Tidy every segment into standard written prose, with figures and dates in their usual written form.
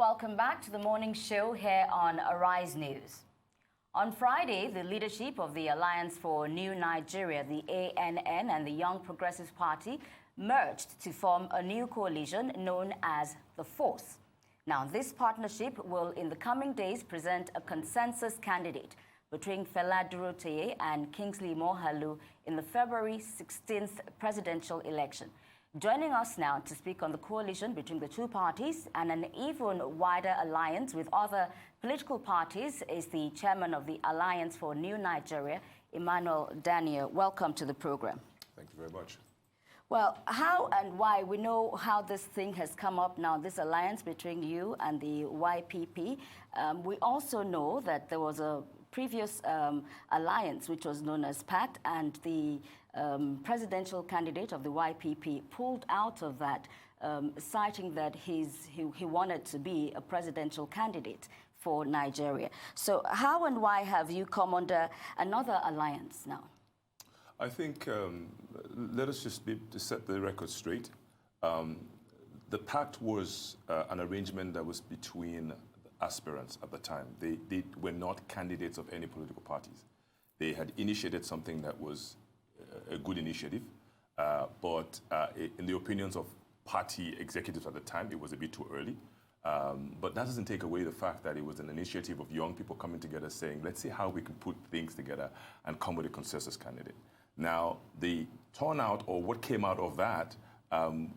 Welcome back to the morning show here on Arise News. On Friday, the leadership of the Alliance for New Nigeria, the ANN, and the Young Progressive Party merged to form a new coalition known as the Force. Now, this partnership will, in the coming days, present a consensus candidate between Fela Durotoye and Kingsley Moghalu in the February 16th presidential election. Joining us now to speak on the coalition between the two parties and an even wider alliance with other political parties is the chairman of the Alliance for New Nigeria, Emmanuel Dania. Welcome to the program. Thank you very much. Well, how and why? We know how this thing has come up now, this alliance between you and the YPP. We also know that there was a previous alliance, which was known as PACT, and the presidential candidate of the YPP pulled out of that, citing that he wanted to be a presidential candidate for Nigeria. So how and why have you come under another alliance now? I think, let us just to set the record straight. The pact was an arrangement that was between aspirants at the time. They were not candidates of any political parties. They had initiated something that was a good initiative, but in the opinions of party executives at the time, it was a bit too early. But that doesn't take away the fact that it was an initiative of young people coming together saying, let's see how we can put things together and come with a consensus candidate. Now, the turnout or what came out of that,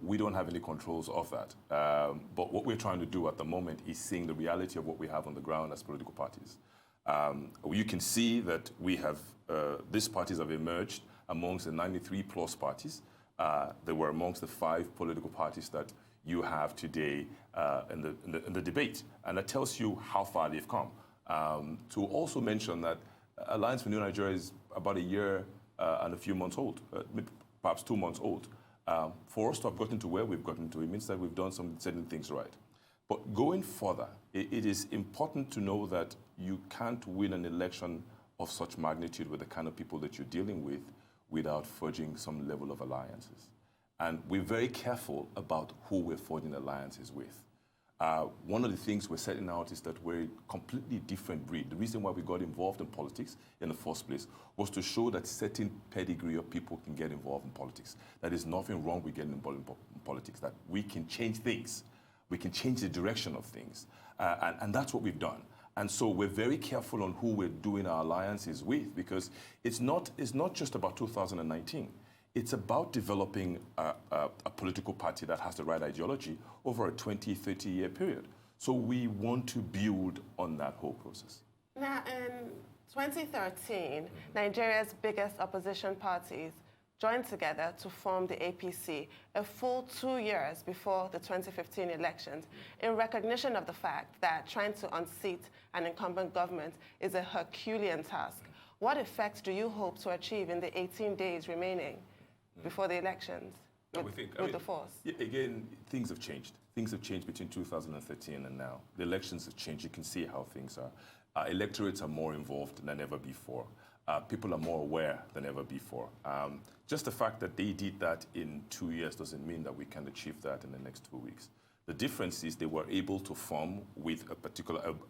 we don't have any controls of that. But what we're trying to do at the moment is seeing the reality of what we have on the ground as political parties. You can see that we have, these parties have emerged amongst the 93+ parties. They were amongst the 5 political parties that you have today in the debate. And that tells you how far they've come. To also mention that Alliance for New Nigeria is about a year and a few months old, perhaps 2 months old. For us to have gotten to where we've gotten to, it means that we've done some certain things right. But going further, it is important to know that you can't win an election of such magnitude with the kind of people that you're dealing with without forging some level of alliances. And we're very careful about who we're forging alliances with. One of the things we're setting out is that we're a completely different breed. The reason why we got involved in politics in the first place was to show that certain pedigree of people can get involved in politics. That there's nothing wrong with getting involved in politics, that we can change things. We can change the direction of things. And that's what we've done. And so we're very careful on who we're doing our alliances with, because it's not just about 2019. It's about developing a political party that has the right ideology over a 20, 30-year period. So we want to build on that whole process. Now, in 2013, Nigeria's biggest opposition parties joined together to form the APC a full 2 years before the 2015 elections, in recognition of the fact that trying to unseat an incumbent government is a Herculean task. What effects do you hope to achieve in the 18 days remaining before the elections with the Force? Again, things have changed. Things have changed between 2013 and now. The elections have changed. You can see how things are. Electorates are more involved than ever before. People are more aware than ever before. Just the fact that they did that in 2 years doesn't mean that we can achieve that in the next 2 weeks. The difference is they were able to form with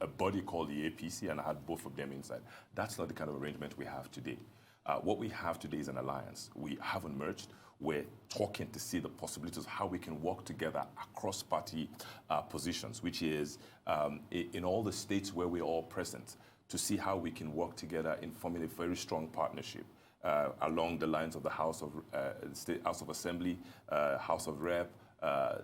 a body called the APC, and I had both of them inside. That's not the kind of arrangement we have today. What we have today is an alliance. We haven't merged. We're talking to see the possibilities of how we can work together across party positions, which is in all the states where we're all present, to see how we can work together in forming a very strong partnership along the lines of the House of Assembly, House of Rep,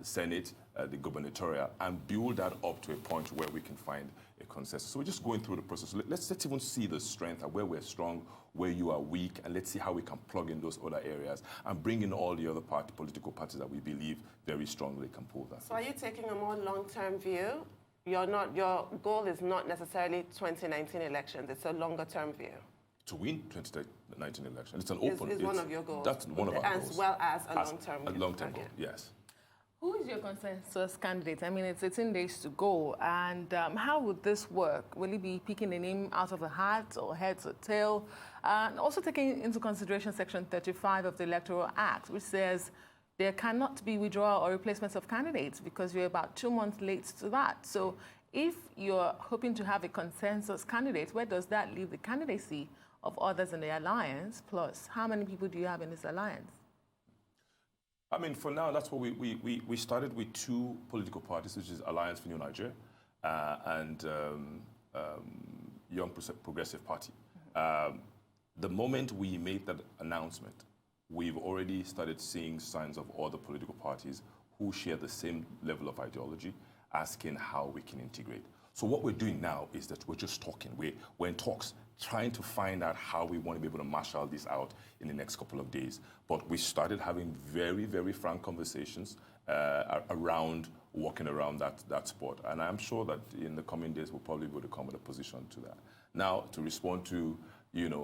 Senate, the gubernatorial, and build that up to a point where we can find a consensus. So we're just going through the process. Let's even see the strength of where we're strong, where you are weak, and let's see how we can plug in those other areas and bring in all the other political parties that we believe very strongly can pull that. So are you taking a more long-term view? Your goal is not necessarily 2019 elections, it's a longer-term view. To win 2019 elections. It's an open... It's one of your goals. That's one of our goals. As well as a long-term goal. A long-term goal, yes. Who is your consensus candidate? I mean, it's 18 days to go, and how would this work? Will he be picking a name out of a hat or heads or tail? And also taking into consideration Section 35 of the Electoral Act, which says there cannot be withdrawal or replacements of candidates because we're about 2 months late to that. So if you're hoping to have a consensus candidate, where does that leave the candidacy of others in the alliance? Plus, how many people do you have in this alliance? I mean, for now, that's what we started with 2 political parties, which is Alliance for New Nigeria and Young Progressive Party. The moment we made that announcement, we've already started seeing signs of other political parties who share the same level of ideology, asking how we can integrate. So what we're doing now is that we're just talking. We're in talks, trying to find out how we want to be able to marshal this out in the next couple of days. But we started having very, very frank conversations around walking around that spot. And I'm sure that in the coming days, we'll probably be able to come with a position to that. Now, to respond to,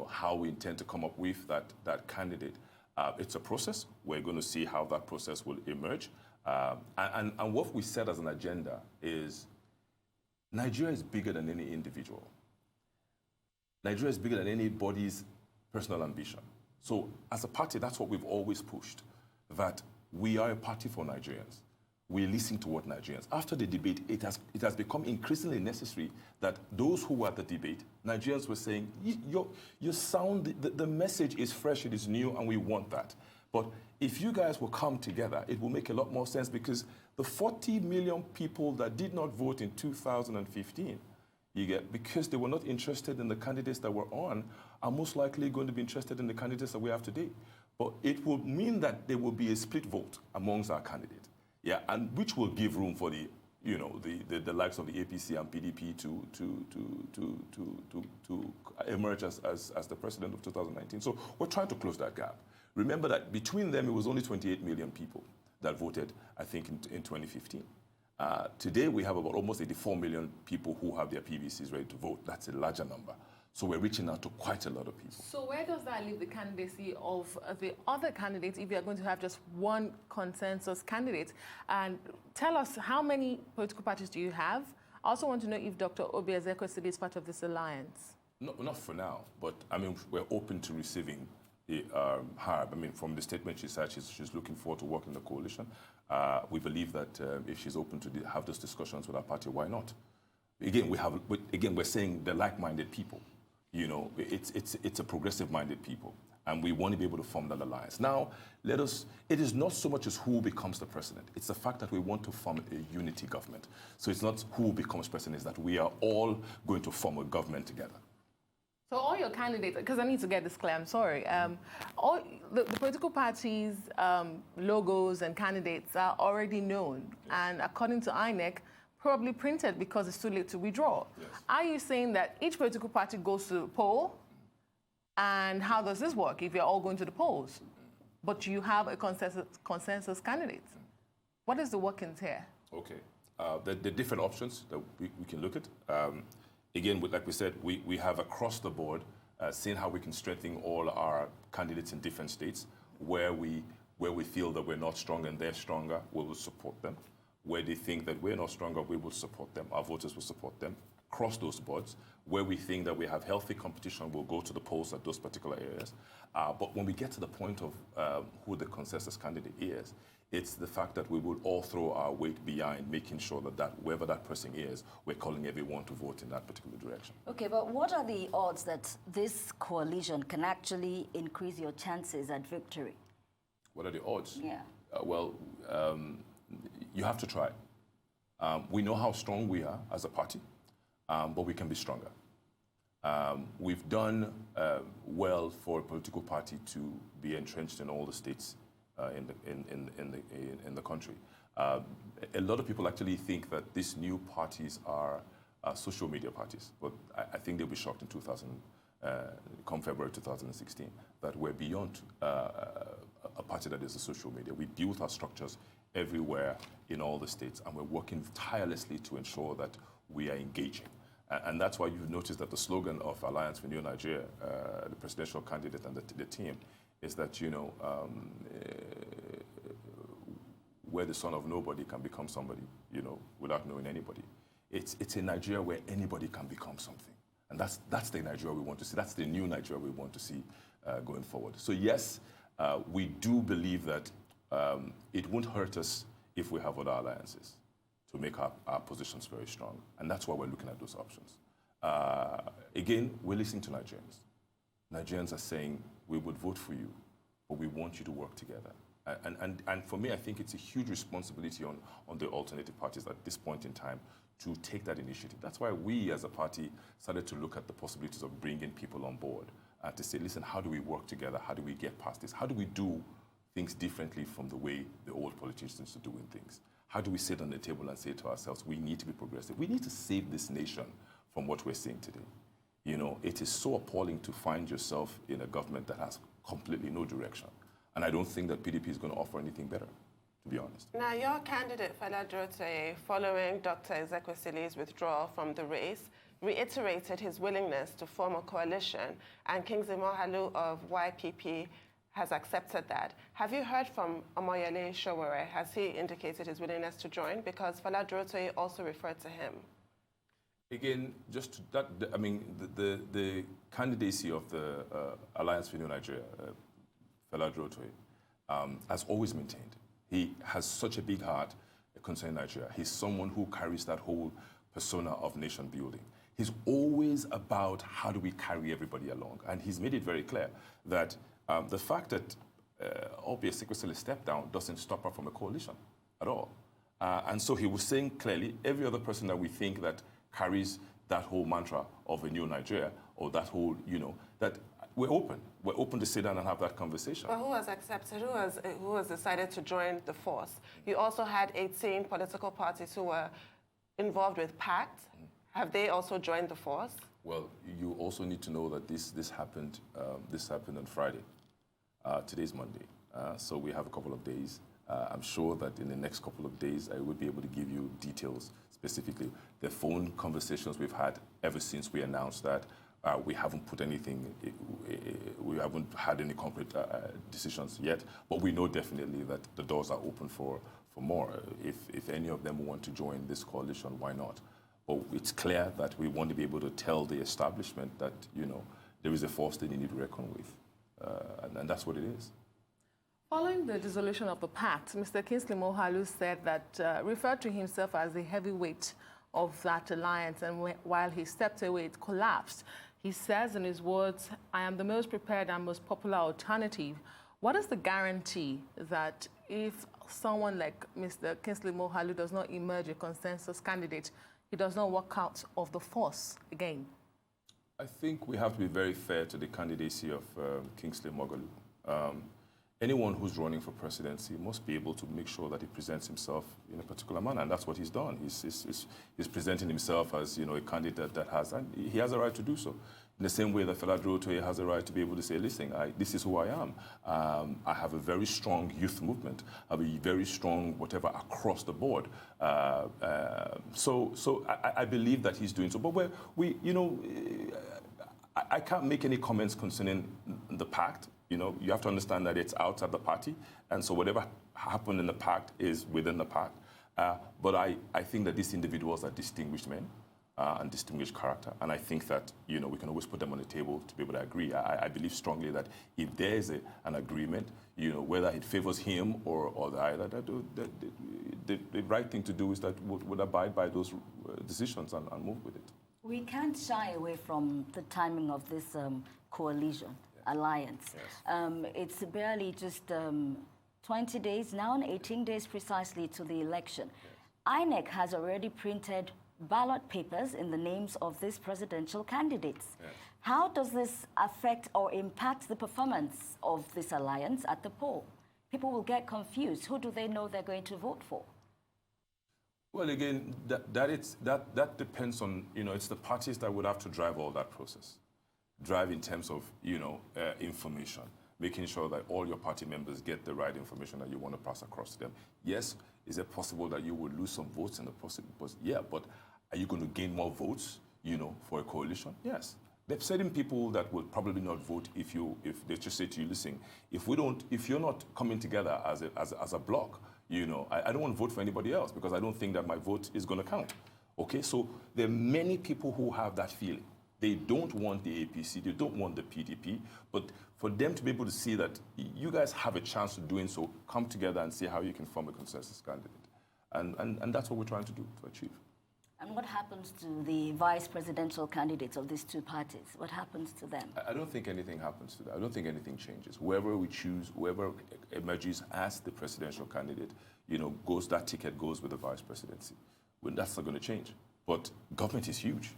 how we intend to come up with that candidate, it's a process. We're going to see how that process will emerge. And what we set as an agenda is Nigeria is bigger than any individual. Nigeria is bigger than anybody's personal ambition. So as a party, that's what we've always pushed, that we are a party for Nigerians. We listen to what Nigerians. After the debate, it has become increasingly necessary that those who were at the debate, Nigerians were saying, your sound, the message is fresh, it is new, and we want that. But if you guys will come together, it will make a lot more sense because the 40 million people that did not vote in 2015, because they were not interested in the candidates that were on, are most likely going to be interested in the candidates that we have today. But it will mean that there will be a split vote amongst our candidates. Yeah, and which will give room for the likes of the APC and PDP to emerge as the president of 2019. So we're trying to close that gap. Remember that between them, it was only 28 million people that voted, I think, in 2015. Today, we have about almost 84 million people who have their PVCs ready to vote. That's a larger number. So we're reaching out to quite a lot of people. So where does that leave the candidacy of the other candidates if you're going to have just one consensus candidate? And tell us, how many political parties do you have? I also want to know if Dr. Obi Ezekwesili is part of this alliance. No, not for now, but I mean, we're open to receiving her. I mean, from the statement she said, she's looking forward to working in the coalition. We believe that if she's open to have those discussions with our party, why not? Again, we're saying they're like-minded people. It's a progressive-minded people, and we want to be able to form that alliance. Now, it is not so much as who becomes the president. It's the fact that we want to form a unity government. So it's not who becomes president, it's that we are all going to form a government together. So all your candidates, because I need to get this clear, I'm sorry. All the political parties' logos and candidates are already known, and according to INEC, probably printed because it's too late to withdraw. Yes. Are you saying that each political party goes to the poll? And how does this work if you're all going to the polls, but you have a consensus candidate? What is the workings here? Okay. There are different options that we can look at. Again, like we said, we have across the board seen how we can strengthen all our candidates in different states. Where we feel that we're not strong and they're stronger, we will support them. Where they think that we're not stronger, we will support them. Our voters will support them. Across those boards, where we think that we have healthy competition, we'll go to the polls at those particular areas. But when we get to the point of who the consensus candidate is, it's the fact that we will all throw our weight behind making sure that whoever that person is, we're calling everyone to vote in that particular direction. Okay, but what are the odds that this coalition can actually increase your chances at victory? What are the odds? Yeah. You have to try. We know how strong we are as a party, but we can be stronger. We've done well for a political party to be entrenched in all the states in the country. A lot of people actually think that these new parties are social media parties, but I think they'll be shocked in come February 2016, that we're beyond a party that is a social media. We built our structures everywhere in all the states, and we're working tirelessly to ensure that we are engaging. And that's why you've noticed that the slogan of Alliance for New Nigeria, the presidential candidate and the team, is that, where the son of nobody can become somebody, without knowing anybody. It's a Nigeria where anybody can become something. And that's the Nigeria we want to see. That's the new Nigeria we want to see going forward. So yes, we do believe that it won't hurt us if we have other alliances to make our positions very strong. And that's why we're looking at those options. Again, we're listening to Nigerians. Nigerians are saying, we would vote for you, but we want you to work together. And for me, I think it's a huge responsibility on the alternative parties at this point in time to take that initiative. That's why we as a party started to look at the possibilities of bringing people on board to say, listen, how do we work together? How do we get past this? How do we do things differently from the way the old politicians are doing things? How do we sit on the table and say to ourselves, we need to be progressive. We need to save this nation from what we're seeing today. You know, it is so appalling to find yourself in a government that has completely no direction. And I don't think that PDP is going to offer anything better, to be honest. Now, your candidate, Fela Durotoye, following Dr. Ezekwesili's withdrawal from the race, reiterated his willingness to form a coalition, and Kingsley Moghalu of YPP has accepted that. Have you heard from Omoyele Sowore? Has he indicated his willingness to join? Because Fela Durotoye also referred to him. Again, just that, I mean, the candidacy of the Alliance for New Nigeria, Fela Durotoye, has always maintained. He has such a big heart concerning Nigeria. He's someone who carries that whole persona of nation building. He's always about how do we carry everybody along. And he's made it very clear that the fact that Obi Ezekwesili stepped down doesn't stop her from a coalition at all. And so he was saying clearly, every other person that we think that carries that whole mantra of a new Nigeria, or that whole, you know, that we're open. We're open to sit down and have that conversation. But who has accepted, who has decided to join the force? You also had 18 political parties who were involved with PACT. Have they also joined the force? Well, you also need to know that this happened on Friday. Today's Monday. So we have a couple of days. I'm sure that in the next couple of days, I will be able to give you details specifically. The phone conversations we've had ever since we announced that, we haven't put anything, we haven't had any concrete decisions yet, but we know definitely that the doors are open for more. If any of them want to join this coalition, why not? But it's clear that we want to be able to tell the establishment that, you know, there is a force that you need to reckon with, and that's what it is. Following the dissolution of the pact, Mr. Kingsley Moghalu said that, referred to himself as the heavyweight of that alliance, and while he stepped away, it collapsed. He says in his words, "I am the most prepared and most popular alternative." What is the guarantee that if someone like Mr. Kingsley Moghalu does not emerge a consensus candidate, he does not walk out of the force again? I think we have to be very fair to the candidacy of Kingsley Moghalu. Anyone who's running for presidency must be able to make sure that he presents himself in a particular manner, and that's what he's done. He's presenting himself as, you know, a candidate that has, and he has a right to do so. In the same way that Fela Durotoye has a right to be able to say, listen, this is who I am. I have a very strong youth movement. I have a very strong whatever across the board. So I believe that he's doing so. But I can't make any comments concerning the pact. You know, you have to understand that it's outside the party, and so whatever happened in the pact is within the pact. But I think that these individuals are distinguished men and distinguished character, and I think that, you know, we can always put them on the table to be able to agree. I believe strongly that if there is an agreement, you know, whether it favors him or the other, the right thing to do is that would abide by those decisions and move with it. We can't shy away from the timing of this coalition. Alliance. Yes. It's barely just 20 days now, and 18 days precisely to the election. Yes. INEC has already printed ballot papers in the names of these presidential candidates. Yes. How does this affect or impact the performance of this alliance at the poll? People will get confused. Who do they know they're going to vote for? Well, again, that depends on, you know, it's the parties that would have to drive all that process. Drive in terms of, you know, information, making sure that all your party members get the right information that you want to pass across to them. Yes, is it possible that you would lose some votes in the process? Yeah, but are you going to gain more votes, you know, for a coalition? Yes. There are certain people that will probably not vote if they just say to you, listen, if you're not coming together as a bloc, you know, I don't want to vote for anybody else because I don't think that my vote is going to count. Okay, so there are many people who have that feeling. They don't want the APC, they don't want the PDP, but for them to be able to see that you guys have a chance of doing so, come together and see how you can form a consensus candidate. And that's what we're trying to do, to achieve. And what happens to the vice presidential candidates of these two parties? What happens to them? I don't think anything happens to that. I don't think anything changes. Whoever we choose, whoever emerges as the presidential candidate, that ticket goes with the vice presidency. Well, that's not going to change. But government is huge.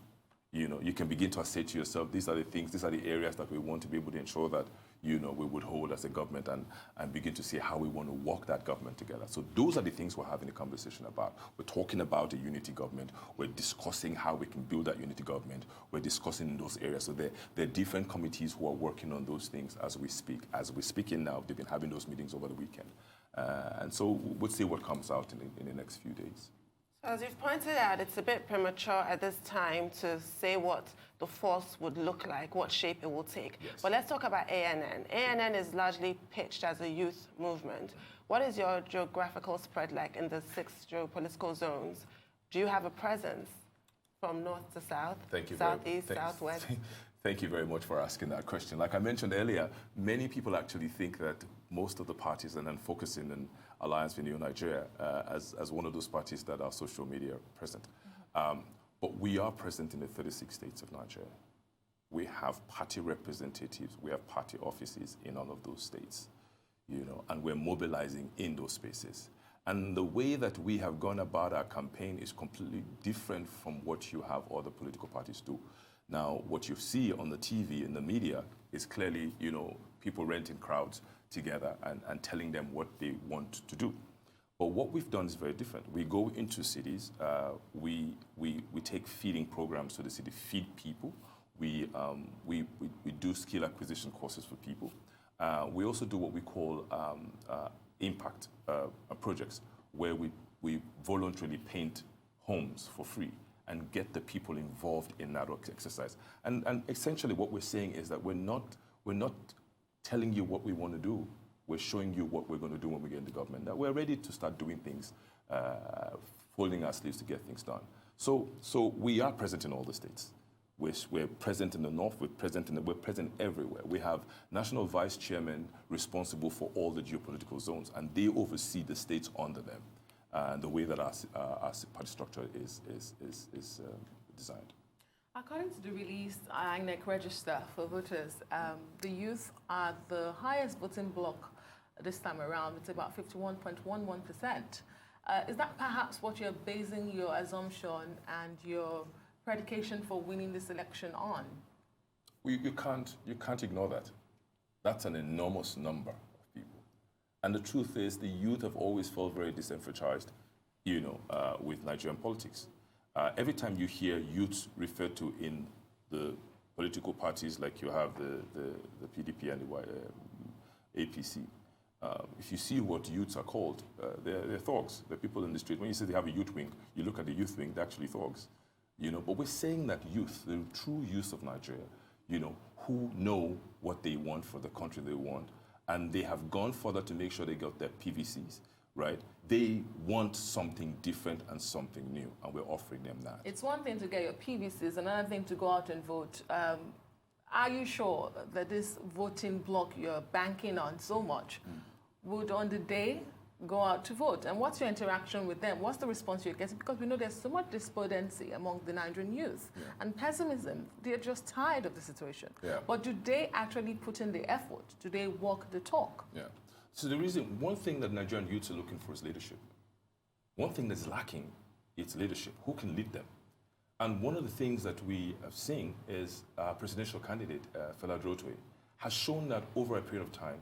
You can begin to say to yourself, these are the things, these are the areas that we want to be able to ensure that, we would hold as a government and begin to see how we want to work that government together. So those are the things we're having a conversation about. We're talking about a unity government. We're discussing how we can build that unity government. We're discussing those areas. So there are different committees who are working on those things as we speak. As we're speaking now, they've been having those meetings over the weekend. And so we'll see what comes out in the next few days. So as you've pointed out, it's a bit premature at this time to say what the force would look like, what shape it will take. Yes. But let's talk about ANN. ANN is largely pitched as a youth movement. What is your geographical spread like in the 6 geopolitical zones? Do you have a presence from north to south, southeast, southwest? Thank you very much for asking that question. Like I mentioned earlier, many people actually think that most of the parties are then focusing on Alliance for New Nigeria as one of those parties that are social media present. But we are present in the 36 states of Nigeria. We have party representatives, we have party offices in all of those states, and we're mobilizing in those spaces. And the way that we have gone about our campaign is completely different from what you have other political parties do. Now, what you see on the TV and the media is clearly, people renting crowds together and telling them what they want to do. But what we've done is very different. We go into cities, we take feeding programs to the city, feed people. We do skill acquisition courses for people. We also do what we call impact projects, where we voluntarily paint homes for free and get the people involved in that exercise. And essentially what we're saying is that we're not telling you what we want to do. We're showing you what we're going to do when we get into government. That we're ready to start doing things, folding our sleeves to get things done. So we are present in all the states. We're present in the north, we're present everywhere. We have national vice chairmen responsible for all the geopolitical zones, and they oversee the states under them. And the way that our party structure is designed. According to the released INEC register for voters, the youth are the highest voting bloc this time around. It's about 51.11%. Is that perhaps what you're basing your assumption and your predication for winning this election on? You can't ignore that. That's an enormous number of people. And the truth is, the youth have always felt very disenfranchised, with Nigerian politics. Every time you hear youths referred to in the political parties, like you have the PDP and the APC, if you see what youths are called, they're thugs. They're people in the street. When you say they have a youth wing, you look at the youth wing, they're actually thugs. But we're saying that youth, the true youth of Nigeria, who know what they want for the country they want, and they have gone further to make sure they got their PVCs, right? They want something different and something new, and we're offering them that. It's one thing to get your PVCs, another thing to go out and vote. Are you sure that this voting bloc you're banking on so much would, on the day, go out to vote? And what's your interaction with them? What's the response you're getting? Because we know there's so much despondency among the Nigerian youth and pessimism. They're just tired of the situation. Yeah. But do they actually put in the effort? Do they walk the talk? Yeah. So one thing that Nigerian youths are looking for is leadership. One thing that's lacking is leadership. Who can lead them? And one of the things that we have seen is our presidential candidate, Fela Durotoye, has shown that over a period of time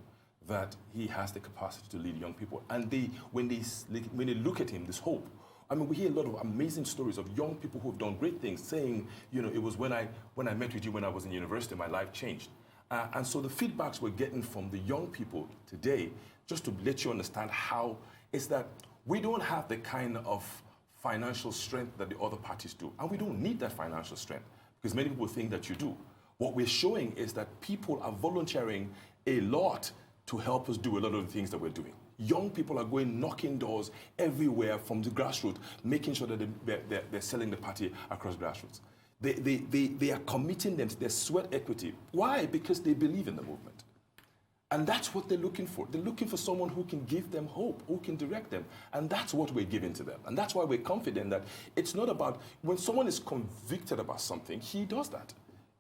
that he has the capacity to lead young people. And when they look at him, there's hope. I mean, we hear a lot of amazing stories of young people who have done great things, saying, it was when I met with you when I was in university, my life changed. And so the feedbacks we're getting from the young people today, just to let you understand how, is that we don't have the kind of financial strength that the other parties do. And we don't need that financial strength, because many people think that you do. What we're showing is that people are volunteering a lot to help us do a lot of the things that we're doing. Young people are going knocking doors everywhere from the grassroots, making sure that they're selling the party across grassroots. They are committing them to their sweat equity. Why? Because they believe in the movement. And that's what they're looking for. They're looking for someone who can give them hope, who can direct them. And that's what we're giving to them. And that's why we're confident that it's not about, when someone is convicted about something, he does that.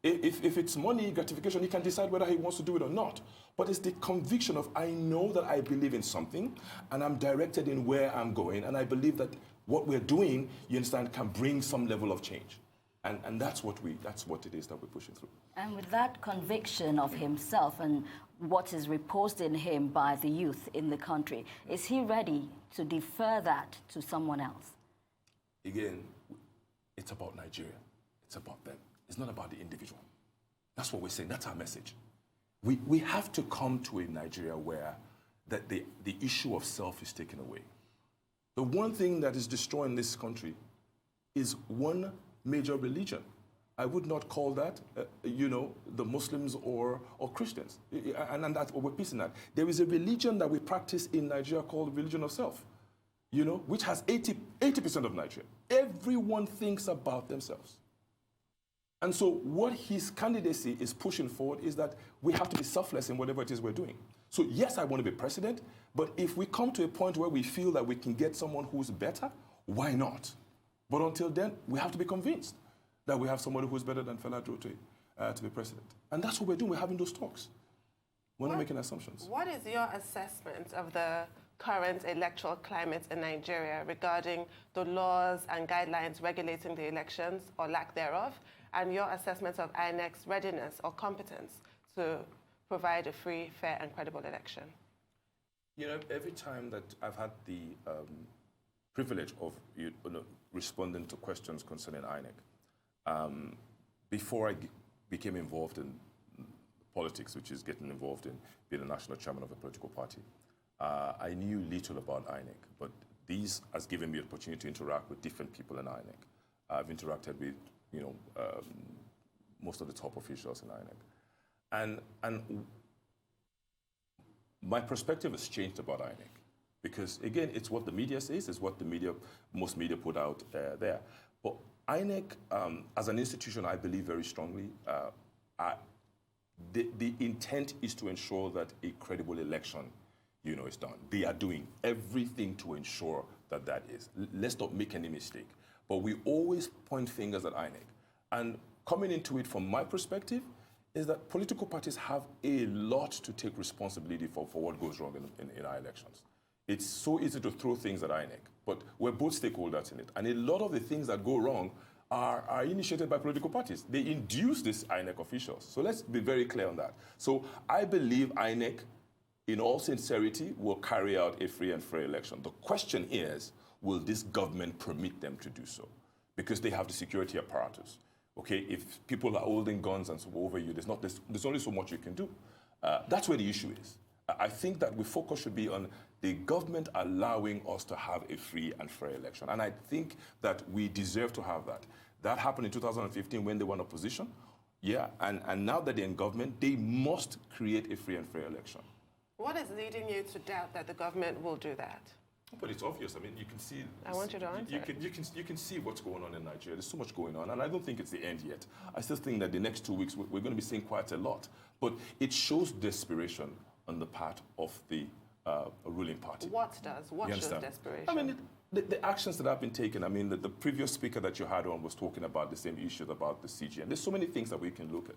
If it's money, gratification, he can decide whether he wants to do it or not. But it's the conviction of, I know that I believe in something, and I'm directed in where I'm going, and I believe that what we're doing, you understand, can bring some level of change. And that's what it is that we're pushing through. And with that conviction of himself and what is reposed in him by the youth in the country, is he ready to defer that to someone else? Again, it's about Nigeria. It's about them. It's not about the individual. That's what we're saying. That's our message. We have to come to a Nigeria where that the issue of self is taken away. The one thing that is destroying this country is one major religion. I would not call that, the Muslims or Christians. And that's what we're piecing at. There is a religion that we practice in Nigeria called the religion of self, which has 80% of Nigeria. Everyone thinks about themselves. And so what his candidacy is pushing forward is that we have to be selfless in whatever it is we're doing. So yes, I want to be president, but if we come to a point where we feel that we can get someone who's better, why not? But until then, we have to be convinced that we have somebody who's better than Fela Durotoye to be president. And that's what we're doing. We're having those talks. We're not making assumptions. What is your assessment of the current electoral climate in Nigeria regarding the laws and guidelines regulating the elections or lack thereof, and your assessment of INEC's readiness or competence to provide a free, fair, and credible election? Every time that I've had the privilege of responding to questions concerning INEC, before I became involved in politics, which is getting involved in being a national chairman of a political party, I knew little about INEC, but this has given me the opportunity to interact with different people in INEC. I've interacted with, most of the top officials in INEC. And my perspective has changed about INEC. Because again, it's what the media says, it's what most media put out there. But INEC, as an institution, I believe very strongly, the intent is to ensure that a credible election, is done. They are doing everything to ensure that that is. Let's not make any mistake. But we always point fingers at INEC. And coming into it from my perspective is that political parties have a lot to take responsibility for what goes wrong in our elections. It's so easy to throw things at INEC, but we're both stakeholders in it. And a lot of the things that go wrong are initiated by political parties. They induce these INEC officials. So let's be very clear on that. So I believe INEC, in all sincerity, will carry out a free and fair election. The question is, will this government permit them to do so? Because they have the security apparatus. Okay, if people are holding guns and so over you, there's only so much you can do. That's where the issue is. I think that the focus should be on the government allowing us to have a free and fair election. And I think that we deserve to have that. That happened in 2015 when they were in opposition. Yeah, and now that they're in government, they must create a free and fair election. What is leading you to doubt that the government will do that? But it's obvious. I mean, you can see. I want you to answer. You can see what's going on in Nigeria. There's so much going on, and I don't think it's the end yet. I still think that the next 2 weeks we're going to be seeing quite a lot. But it shows desperation on the part of the ruling party. What does? What shows desperation? I mean, the actions that have been taken. I mean, the previous speaker that you had on was talking about the same issues about the CJN. There's so many things that we can look at.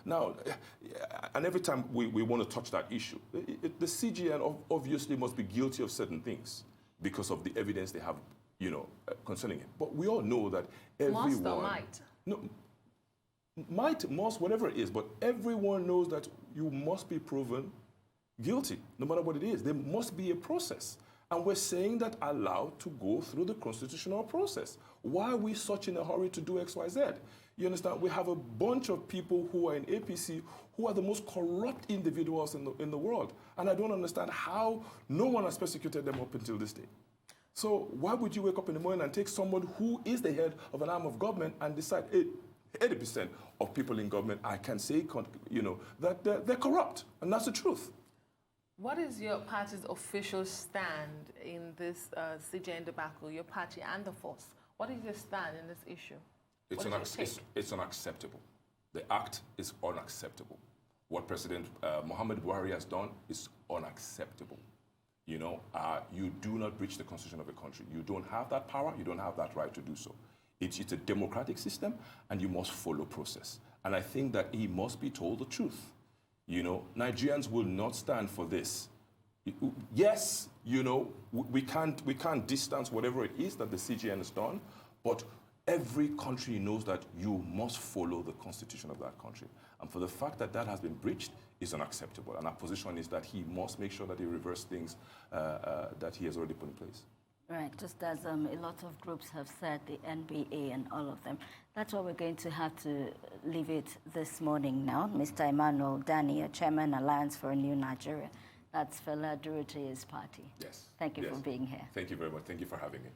Now, and every time we want to touch that issue, the CJN obviously must be guilty of certain things because of the evidence they have, concerning it. But we all know that everyone... Must or might? No, might, must, whatever it is, but everyone knows that you must be proven guilty, no matter what it is. There must be a process. And we're saying that allowed to go through the constitutional process. Why are we such in a hurry to do X, Y, Z? You understand? We have a bunch of people who are in APC who are the most corrupt individuals in the world. And I don't understand how no one has persecuted them up until this day. So why would you wake up in the morning and take someone who is the head of an arm of government and decide, 80% of people in government, I can say, that they're corrupt. And that's the truth. What is your party's official stand in this CJN debacle, your party and the force? What is your stand in this issue? It's unacceptable. The act is unacceptable. What President Muhammad Buhari has done is unacceptable. You know, you do not breach the constitution of a country. You don't have that power. You don't have that right to do so. It's a democratic system, and you must follow process. And I think that he must be told the truth. You know, Nigerians will not stand for this. Yes, you know, we can't distance whatever it is that the CJN has done, but every country knows that you must follow the constitution of that country. And for the fact that that has been breached is unacceptable. And our position is that he must make sure that he reverses things that he has already put in place. Right, just as a lot of groups have said, the NBA and all of them. That's why we're going to have to leave it this morning now. Mr. Emmanuel Dania, Chairman, Alliance for a New Nigeria. That's Fela Durotoye's party. Yes. Thank you for being here. Thank you very much. Thank you for having me.